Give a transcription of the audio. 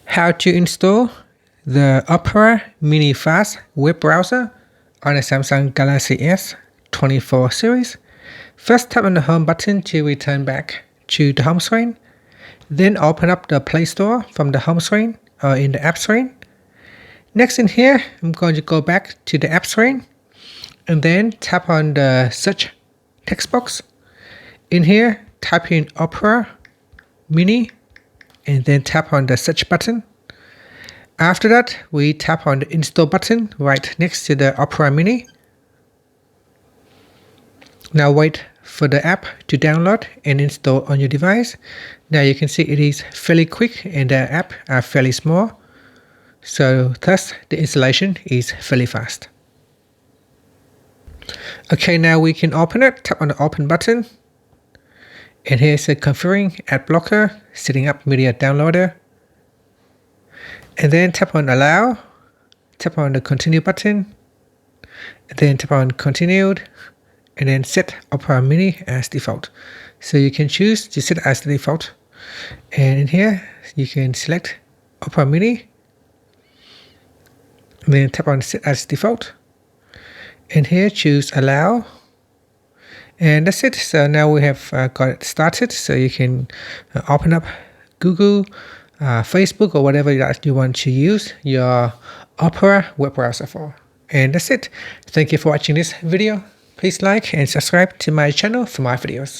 How to install the Opera Mini Fast web browser on the Samsung Galaxy S24 series. First, tap on the home button to return back to the home screen. Then open up the Play Store from the home screen or in the app screen. Next in here, I'm going to go back to the app screen and then tap on the search text box. In here, type in Opera Mini and then tap on the search button. After that, we tap on the install button right next to the Opera Mini. Now wait for the app to download and install on your device. Now you can see it is fairly quick and the app are fairly small. So thus the installation is fairly fast. Okay, now we can open it. Tap on the open button. And here's a configuring ad blocker, setting up media downloader. And then tap on allow, tap on the continue button, and then tap on continued, and then set Opera Mini as default. So you can choose to set as the default. And in here, you can select Opera Mini, and then tap on set as default. And here choose allow. And that's it. So now we have got it started. So you can open up Google, Facebook, or whatever that you want to use your Opera web browser for. And that's it. Thank you for watching this video. Please like and subscribe to my channel for more videos.